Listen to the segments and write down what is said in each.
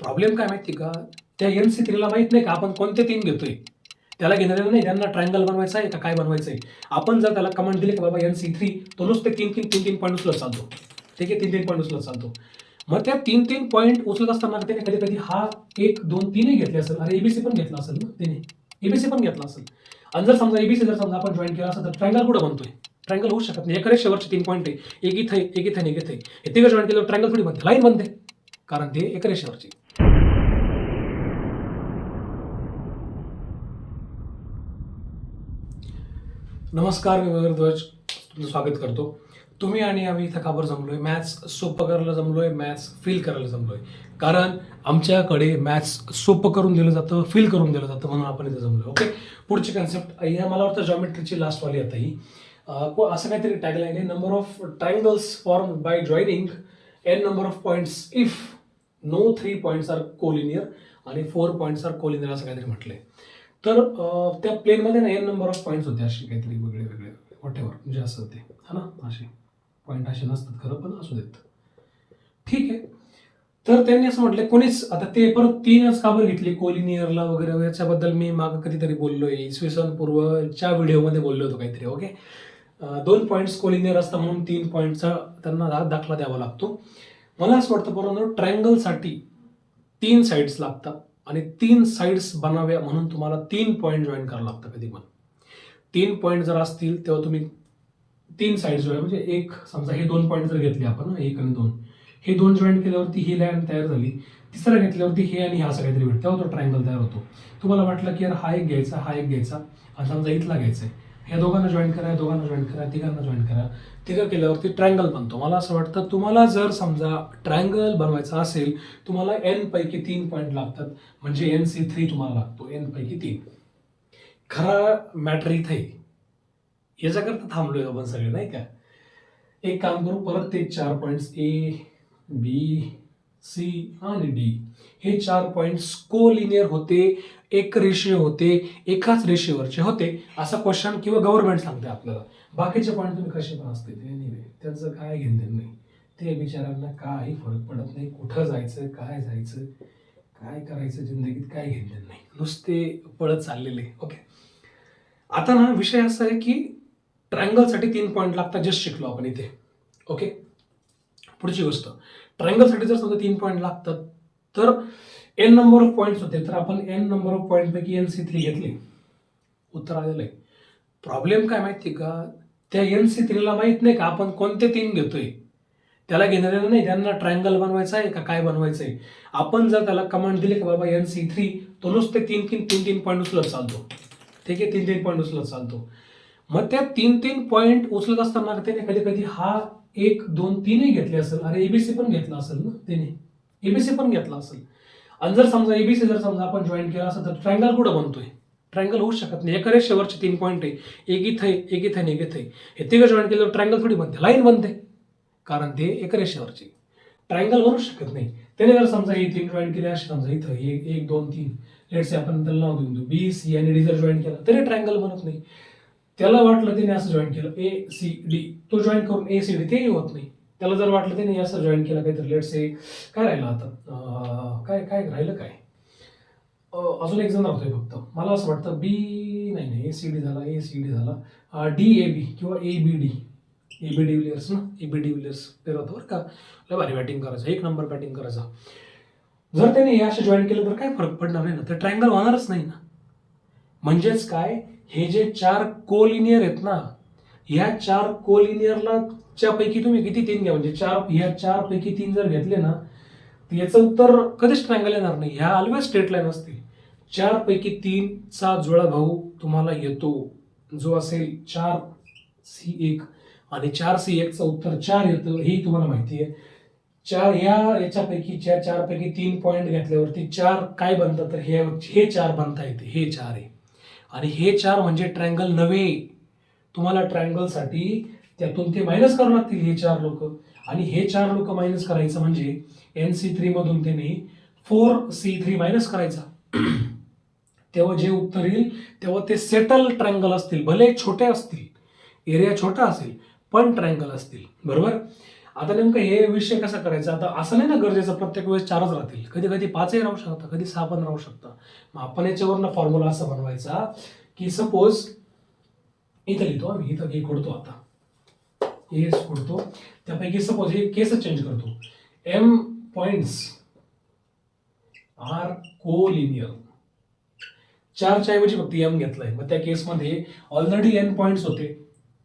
Problem काय माहिती का, त्या NC3ला माहित नाही का आपण कोणते 3 घेतोय. त्याला घेणं नाही, त्यांना ट्रायंगल बनवायचा आहे का काय बनवायचं आहे. आपण जर त्याला कमांड दिली की बाबा NC3, तो नुसते 3-3 पॉईंट उचलत चालतो. ठीक आहे, 3-3 पॉईंट उचलत चालतो. मग त्या 3-3 पॉईंट उचलत असताना त्याने कधी-कधी हा 1, 2, 3 घेतले असेल. अरे ABC पण घेतला असेल ना त्याने. ABC पण घेतला असेल. आणि जर समजा ABC जर समजा आपण जॉइन केला असेल तर ट्रायंगल कुठं बनतोय? ट्रायंगल होऊ शकत नाही. एका रेषेवरचे 3 पॉईंट आहे. एक इथे, एक इथे, एक इथे. हे तिघं जॉइन केल्यावर ट्रायंगल थोडी बनते, लाईन बनते. कारण ते एका रेषेवरची. नमस्कार, मी मयूर ध्वज तुमचं स्वागत करतो. तुम्ही आणि आम्ही इथं काबर जमलोय? मॅथ्स सोपं करायला जमलोय, मॅथ्स फील करायला जमलोय. कारण आमच्याकडे मॅथ्स सोपं करून दिलं जातं, फील करून दिलं जातं, म्हणून आपण इथं जमलोय. ओके, पुढची कन्सेप्ट ह्या मला वाटतं जॉमेट्रीची लास्टवाली आता ही असं काहीतरी टॅगलाईन आहे. Number of triangles form by joining n number of points if no 3 points are collinear आणि 4 पॉईंट्स आर कोलिनियर असं काहीतरी म्हटलंय. तर त्या प्लेनमध्ये ना n नंबर ऑफ पॉईंट्स होते, असे काहीतरी वेगळे वेगळे वॉटेवर, म्हणजे असं होते हा ना, असे पॉईंट असे नसतात खरं, पण असू देत. ठीक आहे, तर त्यांनी असं म्हटलं कोणीच आता ते परत 3च का बरं घेतली कोलिनियरला वगैरे, याच्याबद्दल मी मागं कधीतरी बोललोय, इसवी सन पूर्वच्या व्हिडिओमध्ये बोललो होतो काहीतरी. ओके, 2 पॉईंट्स कोलिनियर असतात म्हणून 3 पॉईंटचा त्यांना दाखला द्यावा लागतो. मला असं वाटतं परंतु ट्रायंगलसाठी 3 साईड्स लागतात आणि 3 साईड्स बनाव्या म्हणून तुम्हाला 3 पॉईंट जॉईन करावं लागतं. कधी पण 3 पॉईंट जर असतील तेव्हा तुम्ही 3 साईड्स जॉईन, म्हणजे एक समजा हे 2 पॉईंट जर घेतले आपण, 1 आणि 2, हे 2 जॉईन केल्यावरती ही लाईन तयार झाली. तिसरा घेतल्यावरती हे आणि हा असं काहीतरी भेटतं, तेव्हा तो ट्रायंगल तयार होतो. तुम्हाला वाटलं की यार हा एक घ्यायचा, हा एक घ्यायचा, आणि समजा इथला घ्यायचा आहे, ह्या दोघांना जॉईन करा, या दोघांना जॉईन करा, तिघांना जॉईन करा, तिघं केल्यावरती ट्रायंगल बनतो. मला असं वाटतं तुम्हाला जर समजा ट्रायंगल बनवायचा असेल, तुम्हाला n पैकी 3 पॉईंट लागतात, म्हणजे NC3 तुम्हाला लागतो, n पैकी 3. खरा मॅटर इथे याच्याकरता थांबलोय आपण सगळे, नाही का. एक काम करू, परत ते 4 पॉईंट्स A, B, C आणि D, हे 4 पॉईंट्स कोलिनियर होते, एक रेषीय होते, एकाच रेषेवरचे होते, असा क्वेश्चन किंवा गव्हर्नमेंट सांगते आपल्याला. बाकीचे पॉईंट तुम्ही कसे पण असते त्यांचं काय घेणं नाही, ते बिचारांना काही फरक पडत नाही. कुठं जायचं, काय जायचं, काय करायचं जिंदगीत, काय घेणं नाही, नुसते पळत चाललेले. ओके, आता ना विषय असा आहे की ट्रायंगलसाठी 3 पॉईंट लागतात, जस्ट शिकलो आपण इथे. ओके, पुढची गोष्ट, ट्रायंगलसाठी जर समजा 3 पॉईंट लागतात तर n नंबर ऑफ पॉईंट्स होते, तर आपण n नंबर ऑफ पॉईंट पैकी NC3 घेतले, उत्तर आलेलं आहे. प्रॉब्लेम काय माहिती का, त्या NC3ला माहित नाही का आपण कोणते 3 घेतोय. त्याला घेणाऱ्याला नाही, त्यांना ट्रायंगल बनवायचा आहे का काय बनवायचं आहे. आपण जर त्याला कमांड दिली की बाबा NC3, तो नुसते 3-3 पॉईंट उचलत चालतो. ठीक आहे, 3-3 पॉईंट उचलत चालतो. मग त्या 3-3 पॉईंट उचलत असताना त्याने कधी कधी हा 1, 2, 3 घेतले असेल. अरे ABC पण घेतला असेल ना त्याने, ABC पण घेतला असेल. आणि जर समजा ABC जर समजा आपण जॉईन केला असेल तर ट्रायंगल कुठं बनतोय? ट्रायंगल होऊ शकत नाही. एका रेषेवरचे 3 पॉईंट आहे, एक इथे, एक इथे, एक इथे. हे तिघं जॉईन केल्यावर ट्रायंगल थोडी बनते, लाईन बनते. कारण ते एका रेषेवरची, ट्रायंगल बनू शकत नाही. त्याने जर समजा हे 3 जॉईन केले असे, समजा इथं 1, 2, 3, लेट्स से आपण त्याला नाव देऊन B, C आणि D जर जॉईन केला तरी ट्रायंगल बनत नाही. त्याला वाटलं त्याने असं जॉईन केलं ACD, तो जॉईन करून ACD, तेही होत नाही. त्याला जर वाटलं त्याने असं जॉईन केलं काहीतरी, लेट्स से काय राहिलं आता, काय काय राहिलं काय, अजून एक जण राहतोय फक्त. मला असं वाटतं नाही ACD झाला, ACD झाला, DAB किंवा ABD, AB डिव्हिलियर्स ना, AB डिव्हिलियर्स पेर होतं बरं का, लय भारी बॅटिंग करायचं, 1 नंबर बॅटिंग करायचा. जर त्याने हे असं जॉईन केलं तर काय फरक पडणार नाही ना, तर ट्रायंगल होणारच नाही ना. म्हणजेच काय, हे जे 4 कोलिनियर आहेत ना, ह्या 4 कोलिनियरला च्या पैकी तुम्ही किती 3 घ्या, म्हणजे 4, ह्या 4 पैकी 3 जर घेतले ना, तर याचं उत्तर कधीच ट्रायंगल येणार नाही. ह्या ऑलवेज स्ट्रेट लाईन असतील. 4 पैकी 3 चा जुळा भाऊ तुम्हाला येतो, जो असेल 4C1, आणि 4C1 चं उत्तर 4 येतं, हे तुम्हाला माहिती आहे. 4 याच्यापैकी 4 पैकी 3 पॉईंट घेतल्यावरती 4 काय बनतात, तर हे 4 बनता येते, हे 4 आहे. आणि हे 4 म्हणजे ट्रायंगल नव्हे. तुम्हाला ट्रायंगलसाठी त्यातून ते मायनस करावं लागतील, हे 4 लोक. आणि हे 4 लोक मायनस करायचं म्हणजे NC3 मधून त्यांनी 4C3 मायनस करायचा. तेव्हा जे उत्तर येईल तेव्हा ते सेटल ट्रायंगल असतील, भले छोटे असतील, एरिया छोटा असेल पण ट्रायंगल असतील, बरोबर. आता नेमकं हे विषय कसा करायचा, आता असं नाही ना गरजेचं प्रत्येक वेळेस 4च राहतील, कधी कधी 5ही राहू शकतात, कधी 6 पण राहू शकतात. मग आपण याच्यावरनं फॉर्म्युला असा बनवायचा की सपोज इथं लिहितो आम्ही, इथं हे खोडतो, आता हे खोडतो, त्यापैकी सपोज हे केस चेंज करतो. एम पॉइंट्स आर कोलिनियर, 4च्या ऐवजी फक्त एम घेतलाय. मग त्या केसमध्ये ऑलरेडी एन पॉइंट्स होते,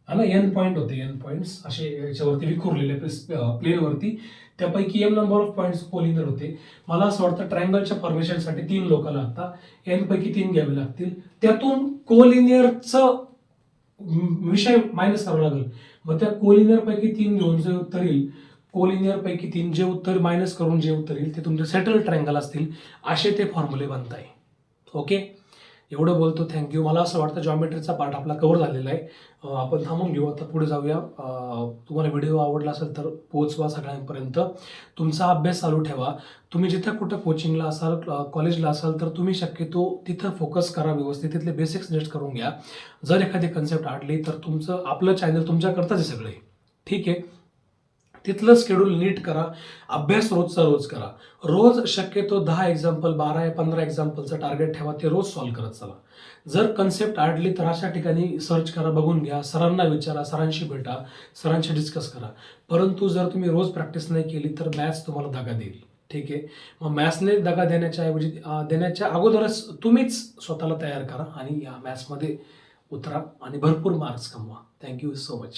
हा ना, एन पॉइंट होते, एन पॉइंट्स असे याच्यावरती विखुरलेले प्लेनवरती, त्यापैकी m number of points collinear होते. मला असं वाटतं ट्रायंगलच्या फॉर्मेशनसाठी 3 लोक लागतात, एन पैकी 3 घ्यावे लागतील, त्यातून कोलिनियरचं विषय मायनस करावा लागेल. मग त्या कोलिनियर पैकी 3 घेऊन जे उत्तर येईल, कोलिनियर पैकी 3 जे उत्तर मायनस करून जे उत्तर येईल ते तुमचे सेटल ट्रायंगल असतील, असे ते फॉर्म्युले बनताय. ओके, एवढं बोलतो, थँक्यू. मला असं वाटतं जॉमेट्रीचा पार्ट आपला कव्हर झालेला आहे. आपण थांबून घेऊ, आता पुढे जाऊया. तुम्हाला व्हिडिओ आवडला असेल तर पोहोचवा सगळ्यांपर्यंत. तुमचा अभ्यास चालू ठेवा. तुम्ही जिथं कुठं कोचिंगला असाल, कॉलेजला असाल, तर तुम्ही शक्यतो तिथं फोकस करा व्यवस्थित, तिथले बेसिक्स नीट करून घ्या. जर एखादी कन्सेप्ट आडली तर तुमचं आपलं चॅनल तुमच्याकरताच आहे सगळे, ठीक आहे. तिथलं शेड्यूल नीट करा, अभ्यास रोजचा रोज करा. रोज शक्यतो 10 एक्झाम्पल, 12-15 एक्झाम्पलचं टार्गेट ठेवा, ते रोज सॉल्व्ह करत चला. जर कन्सेप्ट आडली तर अशा ठिकाणी सर्च करा, बघून घ्या, सरांना विचारा, सरांशी भेटा, सरांशी डिस्कस करा. परंतु जर तुम्ही रोज प्रॅक्टिस नाही केली तर मॅथ्स तुम्हाला दगा देईल, ठीक आहे. मग मॅथ्सने दगा देण्याच्या अगोदरच तुम्हीच स्वतःला तयार करा आणि या मॅथ्समध्ये उतरा आणि भरपूर मार्क्स कमवा. Thank you so much.